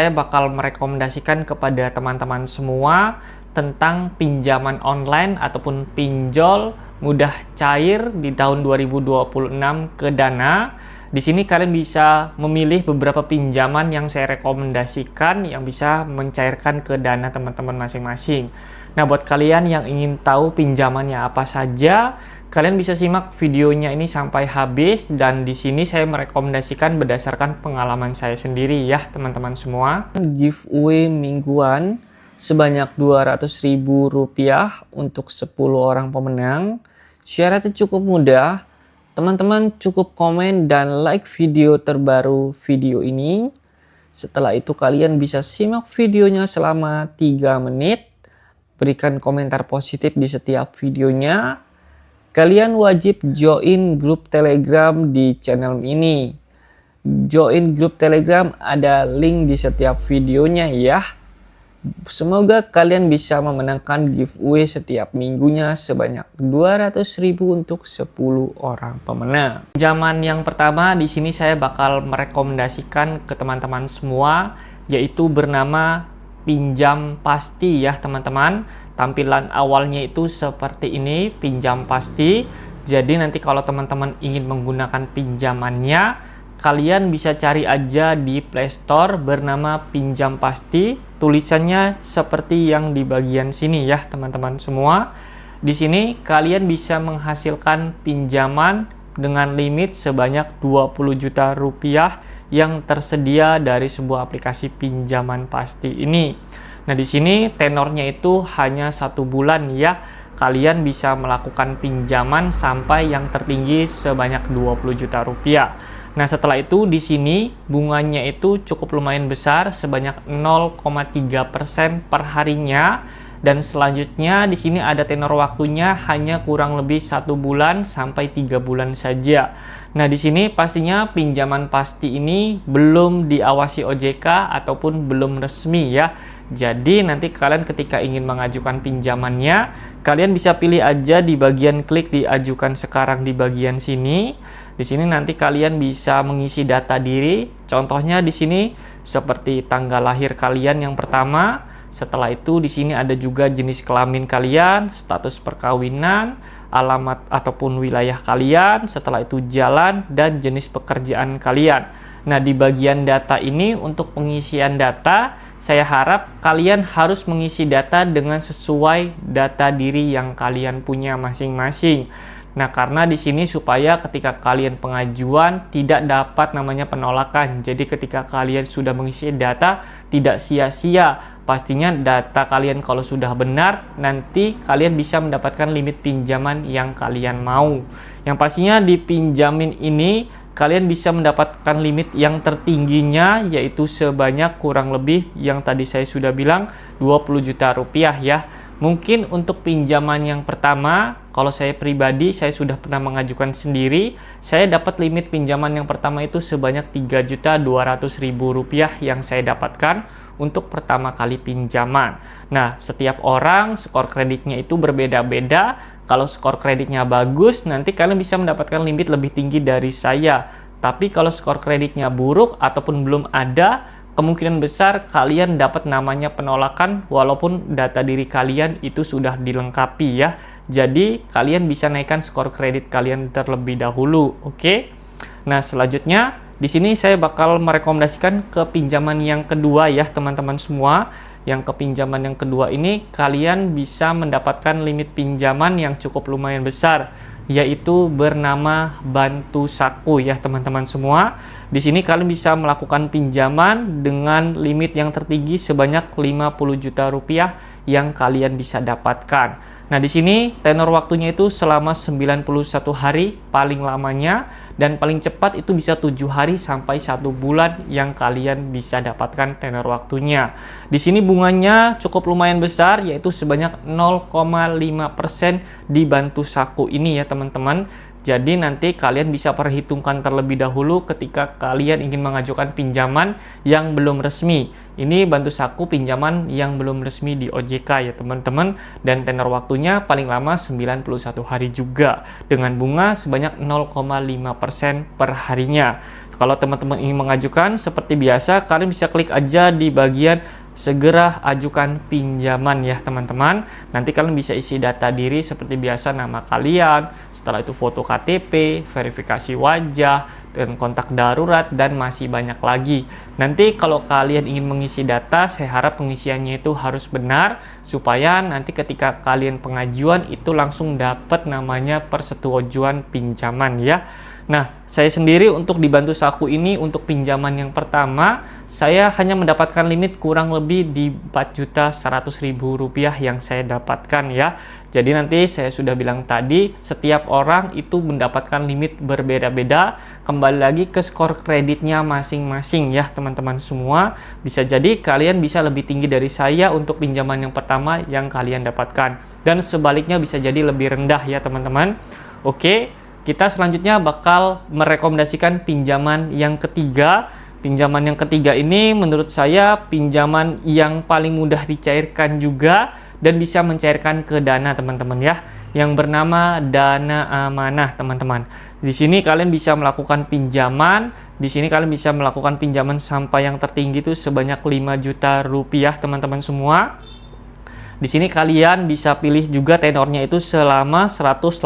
Saya bakal merekomendasikan kepada teman-teman semua tentang pinjaman online ataupun pinjol mudah cair di tahun 2026 ke Dana. Di sini kalian bisa memilih beberapa pinjaman yang saya rekomendasikan yang bisa mencairkan ke Dana teman-teman masing-masing. Nah, buat kalian yang ingin tahu pinjamannya apa saja, kalian bisa simak videonya ini sampai habis, dan di sini saya merekomendasikan berdasarkan pengalaman saya sendiri ya teman-teman semua. Giveaway mingguan sebanyak Rp200.000 untuk 10 orang pemenang. Syaratnya cukup mudah. Teman-teman cukup komen dan like video terbaru video ini. Setelah itu kalian bisa simak videonya selama 3 menit. Berikan komentar positif di setiap videonya. Kalian wajib join grup Telegram di channel ini. Join grup Telegram ada link di setiap videonya ya. Semoga kalian bisa memenangkan giveaway setiap minggunya sebanyak Rp200.000 untuk 10 orang pemenang. Pinjaman yang pertama di sini saya bakal merekomendasikan ke teman-teman semua, yaitu bernama Pinjam Pasti ya teman-teman. Tampilan awalnya itu seperti ini, Pinjam Pasti. Jadi nanti kalau teman-teman ingin menggunakan pinjamannya, kalian bisa cari aja di Play Store bernama Pinjam Pasti. Tulisannya seperti yang di bagian sini ya teman-teman semua. Di sini kalian bisa menghasilkan pinjaman dengan limit sebanyak Rp20 juta yang tersedia dari sebuah aplikasi pinjaman pasti ini. Nah, di sini tenornya itu hanya 1 bulan ya. Kalian bisa melakukan pinjaman sampai yang tertinggi sebanyak Rp20 juta. Nah, setelah itu di sini bunganya itu cukup lumayan besar sebanyak 0,3% per harinya, dan selanjutnya di sini ada tenor waktunya hanya kurang lebih 1 bulan sampai 3 bulan saja. Nah, di sini pastinya pinjaman pasti ini belum diawasi OJK ataupun belum resmi ya. Jadi nanti kalian ketika ingin mengajukan pinjamannya, kalian bisa pilih aja di bagian klik diajukan sekarang di bagian sini. Di sini nanti kalian bisa mengisi data diri. Contohnya di sini seperti tanggal lahir kalian yang pertama. Setelah itu di sini ada juga jenis kelamin kalian, status perkawinan, alamat ataupun wilayah kalian, setelah itu jalan dan jenis pekerjaan kalian. Nah, di bagian data ini untuk pengisian data, saya harap kalian harus mengisi data dengan sesuai data diri yang kalian punya masing-masing. Nah, karena di sini supaya ketika kalian pengajuan tidak dapat namanya penolakan. Jadi ketika kalian sudah mengisi data tidak sia-sia. Pastinya data kalian kalau sudah benar, nanti kalian bisa mendapatkan limit pinjaman yang kalian mau. Yang pastinya di pinjamin ini kalian bisa mendapatkan limit yang tertingginya, yaitu sebanyak kurang lebih yang tadi saya sudah bilang Rp20 juta ya. Mungkin untuk pinjaman yang pertama, kalau saya pribadi, saya sudah pernah mengajukan sendiri. Saya dapat limit pinjaman yang pertama itu sebanyak Rp3.200.000 yang saya dapatkan untuk pertama kali pinjaman. Nah, setiap orang skor kreditnya itu berbeda-beda. Kalau skor kreditnya bagus, nanti kalian bisa mendapatkan limit lebih tinggi dari saya. Tapi kalau skor kreditnya buruk ataupun belum ada, kemungkinan besar kalian dapat namanya penolakan walaupun data diri kalian itu sudah dilengkapi ya. Jadi kalian bisa naikkan skor kredit kalian terlebih dahulu, oke? Nah, selanjutnya di sini saya bakal merekomendasikan ke pinjaman yang kedua ya teman-teman semua. Yang ke pinjaman yang kedua ini kalian bisa mendapatkan limit pinjaman yang cukup lumayan besar, yaitu bernama Bantu Saku ya teman-teman semua. Di sini kalian bisa melakukan pinjaman dengan limit yang tertinggi sebanyak Rp50 juta yang kalian bisa dapatkan. Nah, di sini tenor waktunya itu selama 91 hari paling lamanya, dan paling cepat itu bisa 7 hari sampai 1 bulan yang kalian bisa dapatkan tenor waktunya. Di sini bunganya cukup lumayan besar, yaitu sebanyak 0,5% di Bantu Saku ini ya teman-teman. Jadi nanti kalian bisa perhitungkan terlebih dahulu ketika kalian ingin mengajukan pinjaman yang belum resmi. Ini Bantu Saku pinjaman yang belum resmi di OJK ya teman-teman. Dan tenor waktunya paling lama 91 hari juga. Dengan bunga sebanyak 0,5% per harinya. kalau teman-teman ingin mengajukan, seperti biasa, kalian bisa klik aja di bagian segera ajukan pinjaman ya teman-teman. Nanti kalian bisa isi data diri seperti biasa, nama kalian, setelah itu foto KTP, verifikasi wajah, dan kontak darurat, dan masih banyak lagi. Nanti kalau kalian ingin mengisi data, saya harap pengisiannya itu harus benar, supaya nanti ketika kalian pengajuan itu langsung dapat namanya persetujuan pinjaman ya. Nah, saya sendiri untuk dibantu Saku ini untuk pinjaman yang pertama, saya hanya mendapatkan limit kurang lebih di Rp4.100.000 yang saya dapatkan ya. Jadi nanti saya sudah bilang tadi, setiap orang itu mendapatkan limit berbeda-beda, kembali lagi ke skor kreditnya masing-masing ya teman-teman semua. Bisa jadi kalian bisa lebih tinggi dari saya untuk pinjaman yang pertama yang kalian dapatkan, dan sebaliknya bisa jadi lebih rendah ya teman-teman. Oke, kita selanjutnya bakal merekomendasikan pinjaman yang ketiga. Pinjaman yang ketiga ini menurut saya pinjaman yang paling mudah dicairkan juga dan bisa mencairkan ke dana teman-teman ya, yang bernama dana amanah teman-teman. Di sini kalian bisa melakukan pinjaman, di sini kalian bisa melakukan pinjaman sampai yang tertinggi itu sebanyak 5 juta rupiah teman-teman semua. Di sini kalian bisa pilih juga tenornya itu selama 180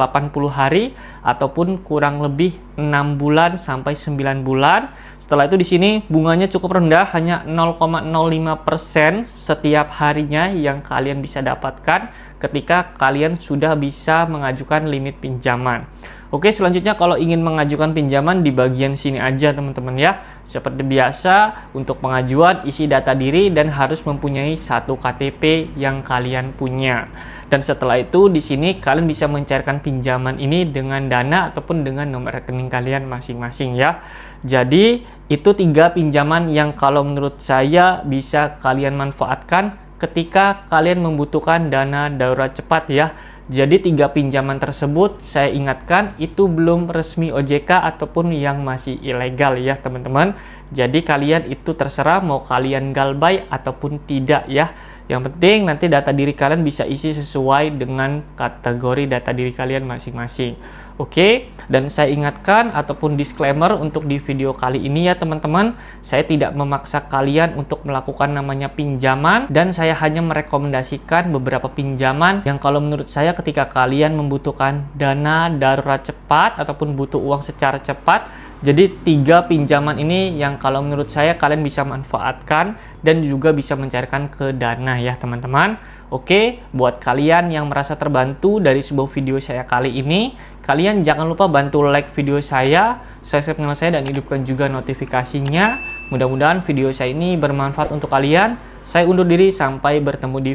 hari ataupun kurang lebih 6 bulan sampai 9 bulan. Setelah itu di sini bunganya cukup rendah, hanya 0,05% setiap harinya yang kalian bisa dapatkan ketika kalian sudah bisa mengajukan limit pinjaman. Oke, selanjutnya kalau ingin mengajukan pinjaman di bagian sini aja teman-teman ya. Seperti biasa, untuk pengajuan isi data diri dan harus mempunyai satu KTP yang kalian punya. Dan setelah itu di sini kalian bisa mencairkan pinjaman ini dengan dana ataupun dengan nomor rekening kalian masing-masing ya. Jadi itu 3 pinjaman yang kalau menurut saya bisa kalian manfaatkan ketika kalian membutuhkan dana darurat cepat ya. Jadi 3 pinjaman tersebut saya ingatkan itu belum resmi OJK ataupun yang masih ilegal ya teman-teman. Jadi kalian itu terserah mau kalian galbay ataupun tidak ya. Yang penting nanti data diri kalian bisa isi sesuai dengan kategori data diri kalian masing-masing. Oke, dan saya ingatkan ataupun disclaimer untuk di video kali ini ya teman-teman, saya tidak memaksa kalian untuk melakukan namanya pinjaman, dan saya hanya merekomendasikan beberapa pinjaman yang kalau menurut saya ketika kalian membutuhkan dana darurat cepat ataupun butuh uang secara cepat. Jadi 3 pinjaman ini yang kalau menurut saya kalian bisa manfaatkan dan juga bisa mencairkan ke dana ya teman-teman. Oke, buat kalian yang merasa terbantu dari sebuah video saya kali ini, kalian jangan lupa bantu like video saya, subscribe channel saya, dan hidupkan juga notifikasinya. Mudah-mudahan video saya ini bermanfaat untuk kalian. Saya undur diri, sampai bertemu di